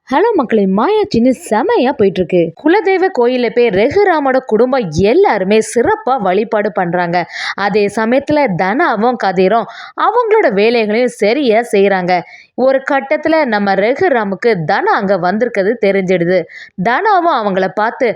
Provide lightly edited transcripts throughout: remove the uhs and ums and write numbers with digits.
Hello மக்களே, மாயா சின்ன செமையா போயிட்டு இருக்கு. குலதெய்வ கோயில போய் ரகுராமோட குடும்பம் எல்லாருமே சிறப்பா வழிபாடு பண்றாங்க. அதே சமயத்துல தனாவும் கதிரும் அவங்களோட வேலைகளையும் சரியா செய்யறாங்க. ஒரு கட்டத்துல நம்ம ரகுராமுக்கு தனா அங்க வந்திருக்கிறது தெரிஞ்சிடுது. தனாவும் அவங்கள பார்த்து,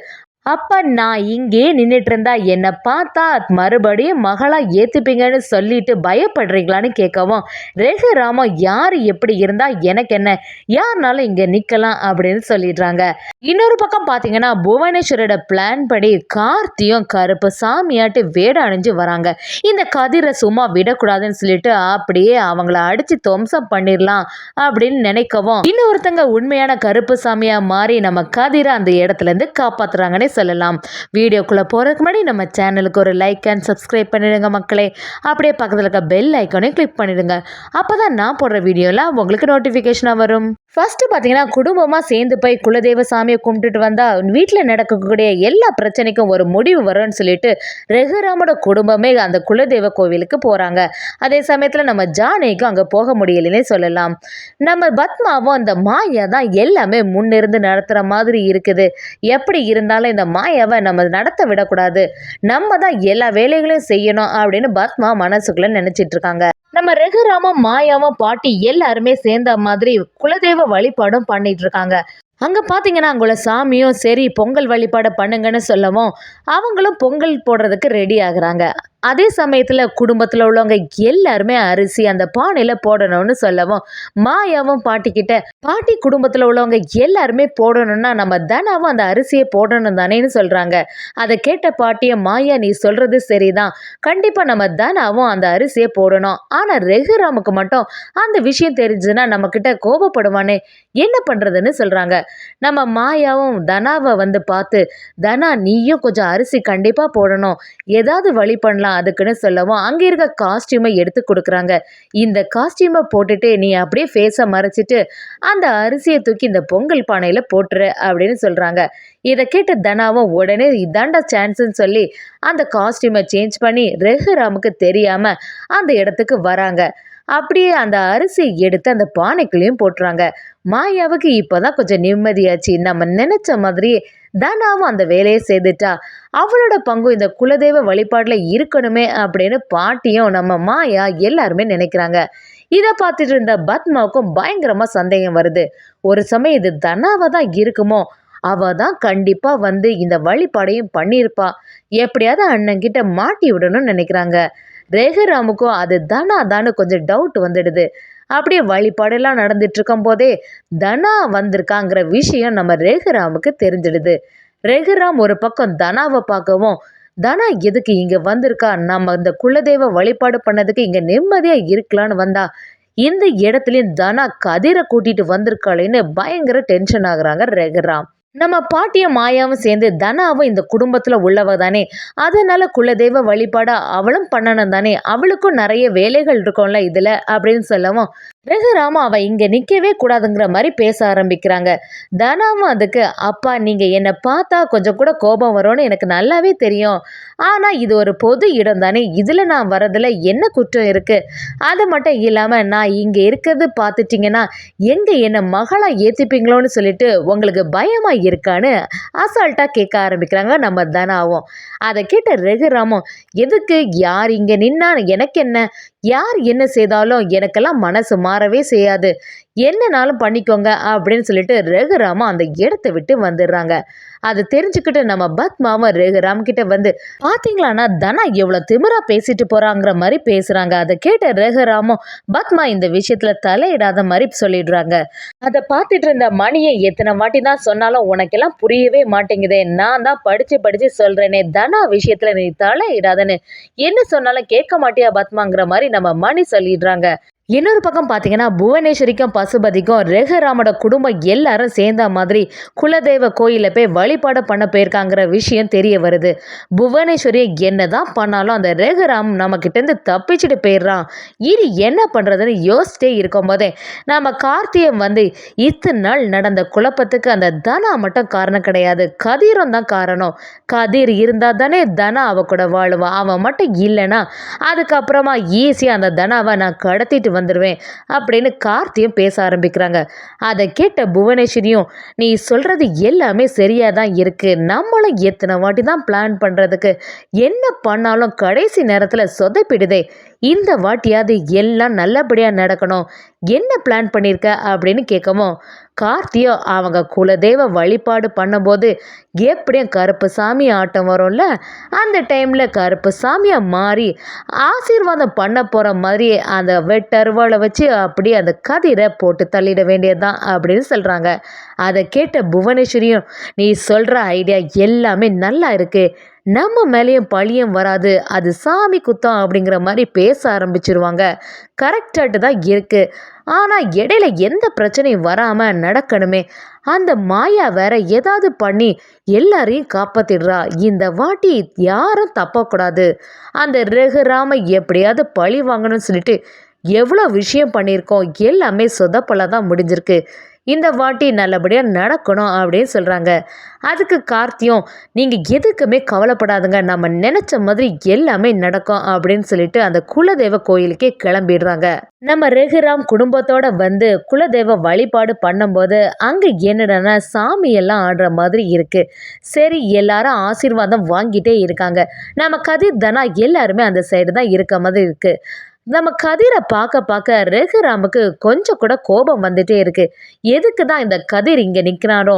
அப்ப நான் இங்கே நின்றுட்டு இருந்தா என்னை பார்த்தா மறுபடியும் மகளா ஏத்துப்பீங்கன்னு சொல்லிட்டு பயப்படுறீங்களான்னு கேட்கவும், ரகுராம யார் எப்படி இருந்தா எனக்கு என்ன, யாருனாலும் இங்க நிக்கலாம் அப்படின்னு சொல்லிடுறாங்க. இன்னொரு பக்கம் பாத்தீங்கன்னா புவனேஸ்வரோட பிளான் படி கார்த்தியும் கருப்பு சாமியாட்டு வேடம் அணிஞ்சு வராங்க. இந்த கதிரை சும்மா விடக்கூடாதுன்னு சொல்லிட்டு அப்படியே அவங்கள அடிச்சு துவம்சம் பண்ணிடலாம் அப்படின்னு நினைக்கவும், இன்னொருத்தங்க உண்மையான கருப்பு சாமியா மாறி நம்ம கதிரை அந்த இடத்துல இருந்து காப்பாத்துறாங்கன்னு சொல்லலாம். வீடியோக்குள்ள போறதுக்கு முன்னாடி நம்ம சேனலுக்கு ஒரு லைக் அண்ட் சப்ஸ்கிரைப் பண்ணிடுங்க மக்களே. அப்படியே பக்கத்தில் இருக்க பெல் ஐக்கானையும் கிளிக் பண்ணிடுங்க. அப்பதான் நான் போடுற வீடியோல உங்களுக்கு நோட்டிபிகேஷனா வரும். ஃபர்ஸ்ட் பாத்தீங்கன்னா குடும்பமா சேர்ந்து போய் குலதெய்வ சாமியை கும்பிட்டுட்டு வந்தா வீட்டில் நடக்கக்கூடிய எல்லா பிரச்சனைக்கும் ஒரு முடிவு வரும்னு சொல்லிட்டு ரகுராமோட குடும்பமே அந்த குலதெய்வ கோவிலுக்கு போறாங்க. அதே சமயத்துல நம்ம ஜானகிக்கும் அங்க போக முடியலன்னே சொல்லலாம். நம்ம பத்மாவும் அந்த மாயா தான் எல்லாமே முன்னிருந்து நடத்துற மாதிரி இருக்குது. எப்படி இருந்தாலும் இந்த மாயாவை நம்ம நடத்த விடக்கூடாது, நம்ம தான் எல்லா வேலைகளையும் செய்யணும் அப்படின்னு பத்மா மனசுக்குள்ள நினைச்சிட்டு இருக்காங்க. நம்ம ரகுராமும் மாயாவும் பாட்டி எல்லாருமே சேர்ந்த மாதிரி குலதெய்வ வழிபாடும் பண்ணிட்டு இருக்காங்க. அங்க பாத்தீங்கன்னா அங்குள்ள சாமியும் சரி பொங்கல் வழிபாடு பண்ணுங்கன்னு சொல்லவும் அவங்களும் பொங்கல் போடுறதுக்கு ரெடி ஆகுறாங்க. அதே சமயத்துல குடும்பத்துல உள்ளவங்க எல்லாருமே அரிசி அந்த பானையில போடணும்னு சொல்லவும் மாயாவும் பாட்டி கிட்ட, பாட்டி குடும்பத்துல உள்ளவங்க எல்லாருமே போடணும்னா நம்ம தனாவும் அந்த அரிசியை போடணும் தானேன்னு சொல்றாங்க. அதை கேட்ட பாட்டியும், மாயா நீ சொல்றது சரிதான், கண்டிப்பா நம்ம தனாவும் அந்த அரிசியை போடணும், ஆனா ரகுராமுக்கு மட்டும் அந்த விஷயம் தெரிஞ்சுன்னா நம்ம கிட்ட கோபப்படுவானே, என்ன பண்றதுன்னு சொல்றாங்க. நம்ம மாயாவும் தனாவை பார்த்து, தனா நீயும் கொஞ்சம் அரிசி கண்டிப்பா போடணும், ஏதாவது வழி பண்ணலாம் அதுக்குன்னு சொல்லவும் அங்க இருக்க காஸ்டியூமை எடுத்து கொடுக்குறாங்க. இந்த காஸ்டியூமை போட்டுட்டு நீ அப்படியே ஃபேஸை மறைச்சிட்டு அந்த அரிசியை தூக்கி இந்த பொங்கல் பானையில போட்டுரு அப்படின்னு சொல்றாங்க. இதை கேட்டு தனாவும் உடனே இதாண்டா சான்ஸ்ன்னு சொல்லி அந்த காஸ்டியூமை சேஞ்ச் பண்ணி ரகுராமுக்கு தெரியாம அந்த இடத்துக்கு வராங்க. அப்படியே அந்த அரிசி எடுத்து அந்த பானைக்குள்ளேயும் போட்டுறாங்க. மாயாவுக்கு இப்போதான் கொஞ்சம் நிம்மதியாச்சு. நம்ம நினைச்ச மாதிரியே தனாவும் அந்த வேலையை செய்துட்டா, அவளோட பங்கும் இந்த குலதெய்வ வழிபாடுல இருக்கணுமே அப்படின்னு பாட்டியும் நம்ம மாயா எல்லாருமே நினைக்கிறாங்க. இதை பார்த்துட்டு இருந்த பத்மாவுக்கும் பயங்கரமா சந்தேகம் வருது. ஒரு சமயம் இது தனாவா தான் இருக்குமோ, அவ தான் கண்டிப்பா இந்த வழிபாடையும் பண்ணியிருப்பா, எப்படியாவது அண்ணன் கிட்ட மாட்டி விடணும்னு நினைக்கிறாங்க. ரகுராமுக்கும் அது தனா தானு கொஞ்சம் டவுட் வந்துடுது. அப்படியே வழிபாடெல்லாம் நடந்துட்டு இருக்கும் போதே தனா வந்திருக்காங்கிற விஷயம் நம்ம ரகுராமுக்கு தெரிஞ்சிடுது. ரகுராம் ஒரு பக்கம் தனாவை பார்க்கவும், தனா எதுக்கு இங்க வந்திருக்கா, நம்ம இந்த குலதெய்வ வழிபாடு பண்ணதுக்கு இங்க நிம்மதியா இருக்கலான்னு வந்தா, இந்த இடத்துலயும் தனா கதிரை கூட்டிட்டு வந்திருக்காளேன்னு பயங்கர டென்ஷன் ஆகுறாங்க ரகுராம். நம்ம பாட்டியும் மாயாவும் சேர்ந்து தனாவும் இந்த குடும்பத்துல உள்ளவ தானே, அதனால குலதெய்வ வழிபாடா அவளும் பண்ணணும் தானே, அவளுக்கும் நிறைய வேலைகள் இருக்கும்ல இதுல அப்படின்னு சொல்லவும் ரகுராம அவ இங்க நிக்கவே கூடாதுங்கிற மாதிரி பேச ஆரம்பிக்கிறாங்க. தனாவும் அதுக்கு, அப்பா நீங்க என்னை பார்த்தா கொஞ்சம் கூட கோபம் வரும்னு எனக்கு நல்லாவே தெரியும், ஆனா இது ஒரு பொது இடம் தானே, இதுல நான் வரதுல என்ன குற்றம் இருக்கு, அது மட்டும் இல்லாம நான் இங்க இருக்கிறது பார்த்துட்டீங்கன்னா எங்க என்னை மகளா ஏத்துப்பீங்களோன்னு சொல்லிட்டு உங்களுக்கு பயமா இருக்கான்னு அசால்ட்டா கேட்க ஆரம்பிக்கிறாங்க நம்ம தனாவும். அதை கேட்ட ரகுராமும், எதுக்கு, யார் இங்க நின்னா எனக்கு என்ன, யார் என்ன செய்தாலும் எனக்கெல்லாம் மனசு மாறவே செய்யாது, என்னனாலும் பண்ணிக்கோங்க அப்படின்னு சொல்லிட்டு ரகுராமும் அந்த இடத்த விட்டு வந்துடுறாங்க. அது தெரிஞ்சுக்கிட்டு நம்ம பத்மாவும் ரகுராம் கிட்ட பாத்தீங்களான்னா தனா எவ்வளவு திமிரா பேசிட்டு போறாங்கிற மாதிரி பேசுறாங்க. அதை கேட்ட ரகுராமும் பத்மா இந்த விஷயத்துல தலையிடாத மாதிரி சொல்லிடுறாங்க. அதை பார்த்துட்டு இருந்த மணியை, எத்தனை வாட்டி தான் சொன்னாலும் உனக்கெல்லாம் புரியவே மாட்டேங்குதே, நான் தான் படிச்சு படிச்சு சொல்றேனே தனா விஷயத்துல நீ தலையிடாதன்னு, என்ன சொன்னாலும் கேட்க மாட்டியா பத்மாங்கிற மாதிரி நம்ம மணி சொல்லிடுறாங்க. இன்னொரு பக்கம் பார்த்தீங்கன்னா புவனேஸ்வரிக்கும் பசுபதிக்கும் ரகுராமோட குடும்பம் எல்லாரும் சேர்ந்த மாதிரி குலதெய்வ கோயிலில் போய் வழிபாடு பண்ண போயிருக்காங்கிற விஷயம் தெரிய வருது. புவனேஸ்வரி என்னதான் பண்ணாலும் அந்த ரகுராம் நம்ம கிட்டேருந்து தப்பிச்சுட்டு போயிடுறான், இனி என்ன பண்ணுறதுன்னு யோசிச்சிட்டே இருக்கும் போதே நம்ம கார்த்தியம் இத்தனை நாள் நடந்த குழப்பத்துக்கு அந்த தனா மட்டும் காரணம் கிடையாது, கதிரும் தான் காரணம். கதிர் இருந்தால் தானே தனா அவ கூட வாழுவான், அவன் மட்டும் இல்லைன்னா அதுக்கப்புறமா ஈஸியாக அந்த தனாவை நான் கடத்திட்டு வந்துடுவேன் அப்படின்னு கார்த்தியும் பேச ஆரம்பிக்கிறாங்க. அதை கேட்ட புவனேஸ்வரியும், நீ சொல்கிறது எல்லாமே சரியாக தான் இருக்குது, நம்மளும் எத்தனை வாட்டி தான் பிளான் பண்ணுறதுக்கு, என்ன பண்ணாலும் கடைசி நேரத்தில் சொதப்பிடுதே, இந்த வாட்டியாவது எல்லாம் நல்லபடியாக நடக்கணும், என்ன பிளான் பண்ணியிருக்க அப்படின்னு கேட்கவும், கார்த்தியோ அவங்க குலதெய்வ வழிபாடு பண்ணும்போது எப்படியும் கருப்பு சாமி ஆட்டம் வரும்ல, அந்த டைமில் கருப்பு சாமியாக மாறி ஆசீர்வாதம் பண்ண போகிற மாதிரி அந்த வெட்டருவாளை வச்சு அப்படியே அந்த கதிரை போட்டு தள்ளிட வேண்டியதுதான் அப்படின்னு சொல்கிறாங்க. அதை கேட்ட புவனேஸ்வரியும், நீ சொல்கிற ஐடியா எல்லாமே நல்லா இருக்குது, நம்ம மேலேயும் பழியும் வராது, அது சாமி குத்தம் அப்படிங்கிற மாதிரி பேச ஆரம்பிச்சிருவாங்க. கரெக்டாட்டு தான் இருக்குது, ஆனால் இடையில எந்த பிரச்சனையும் வராமல் நடக்கணுமே, அந்த மாயா வேற ஏதாவது பண்ணி எல்லாரையும் காப்பாத்திடுறா, இந்த வாட்டி யாரும் தப்பக்கூடாது, அந்த ரகுராம எப்படியாவது பழி வாங்கணும்னு சொல்லிட்டு எவ்வளோ விஷயம் பண்ணியிருக்கோம், எல்லாமே சொதப்பலாக தான் முடிஞ்சிருக்கு, இந்த வாட்டி நல்லபடியாக நடக்கணும் அப்படின்னு சொல்கிறாங்க. அதுக்கு கார்த்தியும், நீங்கள் எதுக்குமே கவலைப்படாதுங்க, நம்ம நினச்ச மாதிரி எல்லாமே நடக்கும் அப்படின்னு சொல்லிட்டு அந்த குலதெய்வ கோயிலுக்கே கிளம்பிடுறாங்க. நம்ம ரகுராம் குடும்பத்தோட வந்து குலதெய்வ வழிபாடு பண்ணும்போது அங்கே என்னடனா சாமியெல்லாம் ஆடுற மாதிரி இருக்குது. சரி, எல்லாரும் ஆசீர்வாதம் வாங்கிட்டே இருக்காங்க. நம்ம கதிர் தனா எல்லாருமே அந்த சைடு தான் இருக்க மாதிரி இருக்குது. நம்ம கதிரை பார்க்க பார்க்க ரகுராமுக்கு கொஞ்சம் கூட கோபம் வந்துட்டே இருக்கு. எதுக்கு தான் இந்த கதிர் இங்கே நிற்கிறானோ,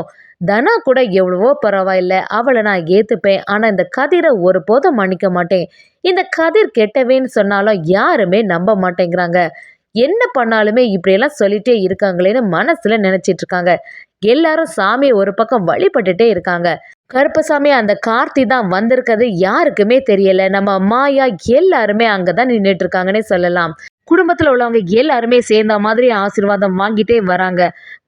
தனா கூட எவ்வளவோ பரவாயில்ல, அவளை நான் ஏற்றுப்பேன், ஆனால் இந்த கதிரை ஒருபோதும் மன்னிக்க மாட்டேன், இந்த கதிர் கெட்டவேன்னு சொன்னாலும் யாருமே நம்ப மாட்டேங்கிறாங்க, என்ன பண்ணாலுமே இப்படியெல்லாம் சொல்லிட்டே இருக்காங்களேன்னு மனசுல நினைச்சிட்டு இருக்காங்க. எல்லாரும் சாமியை ஒரு பக்கம் வழிபட்டுட்டே இருக்காங்க. கருப்பசாமி அந்த கார்த்தி தான் வந்திருக்கிறது யாருக்குமே தெரியல. நம்ம மாயா எல்லாருமே அங்கதான் நின்றுட்டு இருக்காங்கன்னே சொல்லலாம். குடும்பத்தில் உள்ளவங்க எல்லாருமே சேர்ந்த மாதிரி ஆசீர்வாதம் வாங்கிட்டே வராங்க.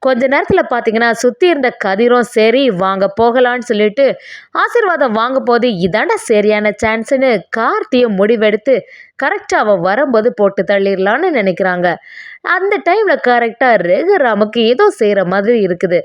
கொஞ்ச நேரத்தில் பார்த்தீங்கன்னா சுற்றி இருந்த கதிரும் சரி வாங்க போகலான்னு சொல்லிட்டு ஆசீர்வாதம் வாங்க போது இதாண்டா சரியான சான்ஸ்னு கார்த்தியும் முடிவெடுத்து கரெக்டாக அவள் வரும்போது போட்டு தள்ளிடலான்னு நினைக்கிறாங்க. அந்த டைமில் கரெக்டாக ரகுராமுக்கு ஏதோ செய்கிற மாதிரி இருக்குது.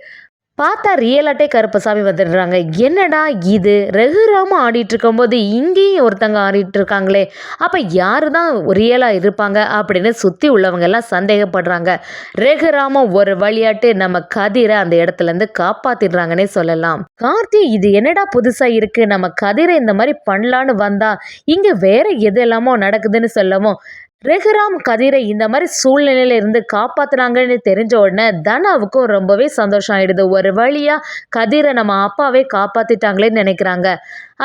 பார்த்தா ரியலாட்டே கருப்பசாமி வந்துடுறாங்க. என்னடா இது, ரகுராமும் ஆடிட்டு இருக்கும்போது இங்கேயும் ஒருத்தங்க ஆடிட்டு இருக்காங்களே, அப்போ யாரு தான் ரியலாக இருப்பாங்க அப்படின்னு சுற்றி உள்ளவங்க எல்லாம் சந்தேகப்படுறாங்க. ரகுராமும் ஒரு வழியாட்டு நம்ம கதிரை அந்த இடத்துலேருந்து காப்பாற்றிடுறாங்கன்னே சொல்லலாம். கார்த்தி, இது என்னடா புதுசாக இருக்குது, நம்ம கதிரை இந்த மாதிரி பண்ணலான்னு வந்தா இங்கே வேற எது எல்லாமோ நடக்குதுன்னு சொல்லவும், ரகுராம் கதிரை இந்த மாதிரி சூழ்நிலையில இருந்து காப்பாத்துனாங்கன்னு தெரிஞ்ச உடனே தனாவுக்கும் ரொம்பவே சந்தோஷம் ஆயிடுது. ஒரு வழியா கதிரை நம்ம அப்பாவே காப்பாத்திட்டாங்களேன்னு நினைக்கிறாங்க.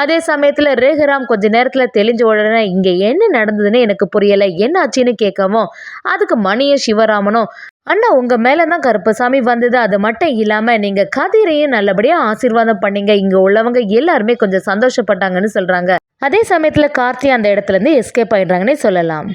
அதே சமயத்துல ரகுராம் கொஞ்ச நேரத்துல தெளிஞ்ச உடனே இங்க என்ன நடந்ததுன்னு எனக்கு புரியல, என்ன ஆச்சுன்னு கேட்கவும், அதுக்கு மணியும் சிவராமனும், அண்ணா உங்க மேலதான் கருப்பசாமி வந்தது, அது மட்டும் இல்லாம நீங்க கதிரையும் நல்லபடியா ஆசீர்வாதம் பண்ணீங்க, இங்க உள்ளவங்க எல்லாருமே கொஞ்சம் சந்தோஷப்பட்டாங்கன்னு சொல்றாங்க. அதே சமயத்துல கார்த்தி அந்த இடத்துல இருந்து எஸ்கேப் ஆயிடுறாங்கன்னே சொல்லலாம்.